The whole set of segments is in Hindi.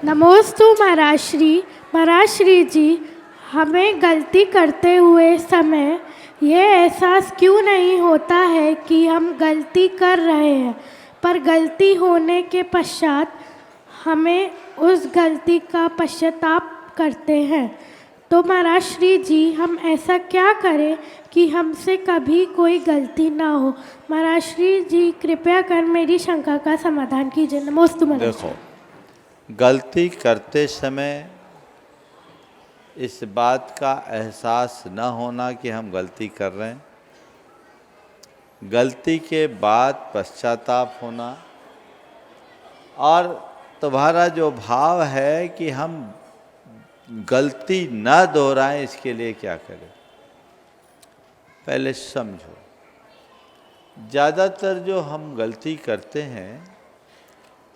नमोस्तु महाराज श्री जी, हमें गलती करते हुए समय ये एहसास क्यों नहीं होता है कि हम गलती कर रहे हैं, पर गलती होने के पश्चात हमें उस गलती का पश्चाताप करते हैं। तो महाराज श्री जी, हम ऐसा क्या करें कि हमसे कभी कोई गलती ना हो। महाराज श्री जी, कृपया कर मेरी शंका का समाधान कीजिए। नमोस्तु महाराज। देखो, गलती करते समय इस बात का एहसास न होना कि हम गलती कर रहे हैं, गलती के बाद पश्चाताप होना, और तुम्हारा जो भाव है कि हम गलती न दोहराएं, इसके लिए क्या करें। पहले समझो, ज़्यादातर जो हम गलती करते हैं,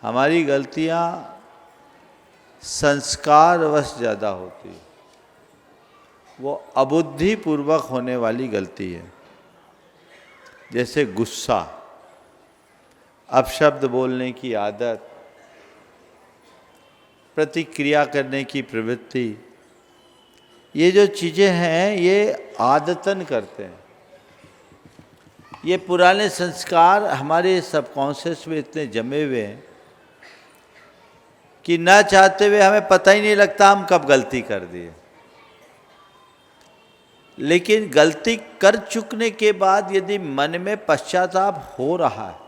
हमारी गलतियां संस्कारवश ज़्यादा होती है, वो अबुद्धिपूर्वक होने वाली गलती है। जैसे गुस्सा, अपशब्द बोलने की आदत, प्रतिक्रिया करने की प्रवृत्ति, ये जो चीज़ें हैं ये आदतन करते हैं। ये पुराने संस्कार हमारे सबकॉन्शियस में इतने जमे हुए हैं कि ना चाहते हुए हमें पता ही नहीं लगता हम कब गलती कर दिए। लेकिन गलती कर चुकने के बाद यदि मन में पश्चाताप हो रहा है,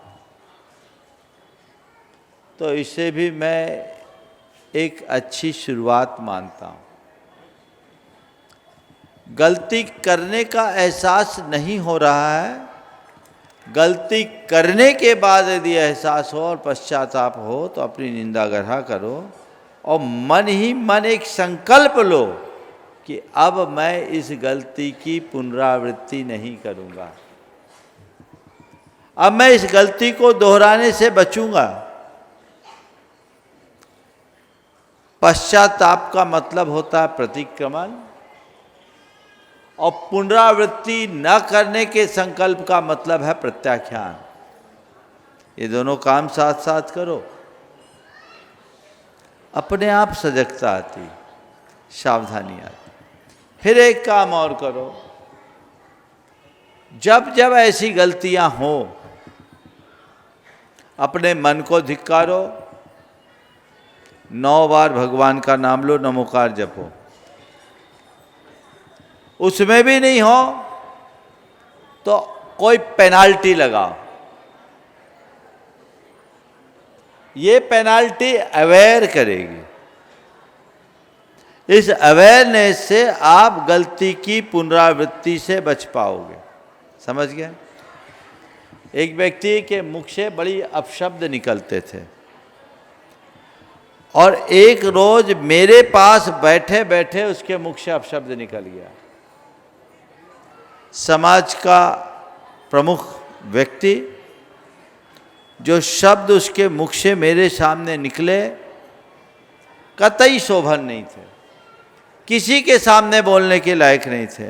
तो इसे भी मैं एक अच्छी शुरुआत मानता हूँ। गलती करने का एहसास नहीं हो रहा है, गलती करने के बाद यदि एहसास हो और पश्चाताप हो, तो अपनी निंदा ग्रह करो और मन ही मन एक संकल्प लो कि अब मैं इस गलती की पुनरावृत्ति नहीं करूँगा, अब मैं इस गलती को दोहराने से बचूंगा। पश्चाताप का मतलब होता है प्रतिक्रमण, और पुनरावृत्ति न करने के संकल्प का मतलब है प्रत्याख्यान। ये दोनों काम साथ साथ करो, अपने आप सजगता आती, सावधानी आती। फिर एक काम और करो, जब जब ऐसी गलतियां हो, अपने मन को धिक्कारो, 9 बार भगवान का नाम लो, नमोकार जपो। उसमें भी नहीं हो तो कोई पेनाल्टी लगाओ। ये पेनाल्टी अवेयर करेगी। इस अवेयरनेस से आप गलती की पुनरावृत्ति से बच पाओगे। समझ गए? एक व्यक्ति के मुख से बड़ी अपशब्द निकलते थे, और एक रोज मेरे पास बैठे बैठे उसके मुख से अपशब्द निकल गया। समाज का प्रमुख व्यक्ति, जो शब्द उसके मुख से मेरे सामने निकले कतई शोभन नहीं थे, किसी के सामने बोलने के लायक नहीं थे।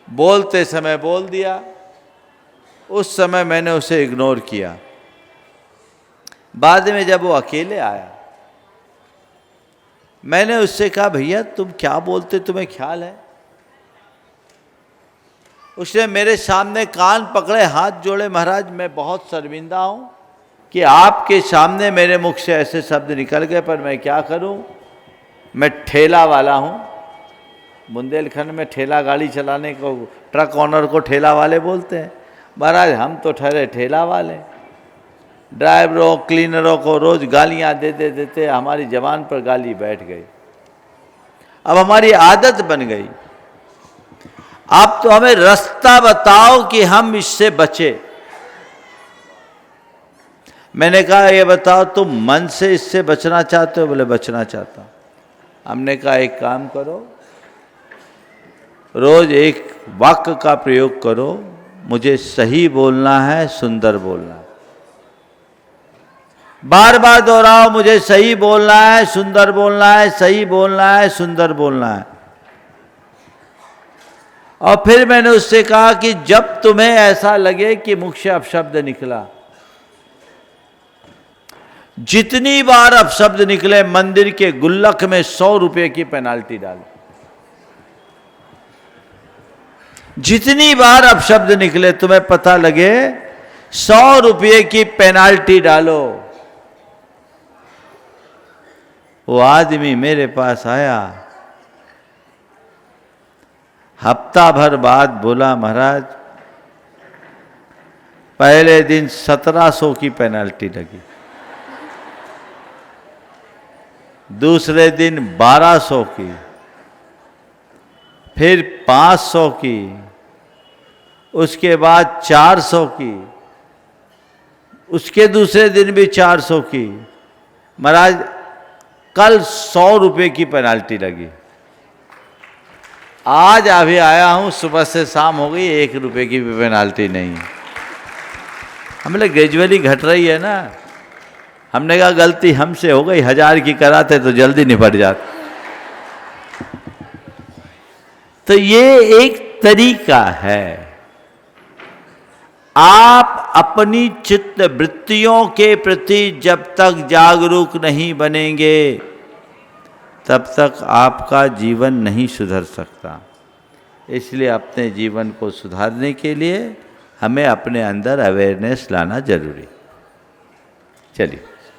बोलते समय बोल दिया, उस समय मैंने उसे इग्नोर किया। बाद में जब वो अकेले आया, मैंने उससे कहा, भैया तुम क्या बोलते, तुम्हें ख्याल है? उसने मेरे सामने कान पकड़े, हाथ जोड़े, महाराज मैं बहुत शर्मिंदा हूँ कि आपके सामने मेरे मुख से ऐसे शब्द निकल गए, पर मैं क्या करूँ, मैं ठेला वाला हूँ। बुंदेलखंड में ठेला गाड़ी चलाने को, ट्रक ऑनर को ठेला वाले बोलते हैं। महाराज हम तो ठहरे ठेला वाले, ड्राइवरों क्लीनरों को रोज गालियां देते देते हमारी जबान पर गाली बैठ गई। अब हमारी आदत बन गई। आप तो हमें रास्ता बताओ कि हम इससे बचे। मैंने कहा, ये बताओ तुम मन से इससे बचना चाहते हो? बोले बचना चाहता हूं। हमने कहा एक काम करो, रोज एक वाक्य का प्रयोग करो, मुझे सही बोलना है, सुंदर बोलना है। बार बार दोहराओ, मुझे सही बोलना है, सुंदर बोलना है, सही बोलना है, सुंदर बोलना है। और फिर मैंने उससे कहा कि जब तुम्हें ऐसा लगे कि मुख से अपशब्द निकला, जितनी बार अपशब्द निकले मंदिर के गुल्लक में 100 रुपए की पेनाल्टी डालो। जितनी बार अपशब्द निकले तुम्हें पता लगे 100 रुपये की पेनाल्टी डालो। वो आदमी मेरे पास आया, हफ्ता भर बाद बोला, महाराज पहले दिन 1700 की पेनाल्टी लगी, दूसरे दिन 1200 की, फिर 500 की, उसके बाद 400 की, उसके दूसरे दिन भी 400 की। महाराज कल 100 रुपये की पेनाल्टी लगी। आज अभी आया हूं, सुबह से शाम हो गई, 1 रुपये की भी पेनाल्टी नहीं। हमने ग्रेजुअली घट रही है ना। हमने कहा गलती हमसे हो गई, 1000 की कराते तो जल्दी निपट जाते। तो ये एक तरीका है। आप अपनी चित्त वृत्तियों के प्रति जब तक जागरूक नहीं बनेंगे तब तक आपका जीवन नहीं सुधर सकता। इसलिए अपने जीवन को सुधारने के लिए हमें अपने अंदर अवेयरनेस लाना जरूरी। चलिए।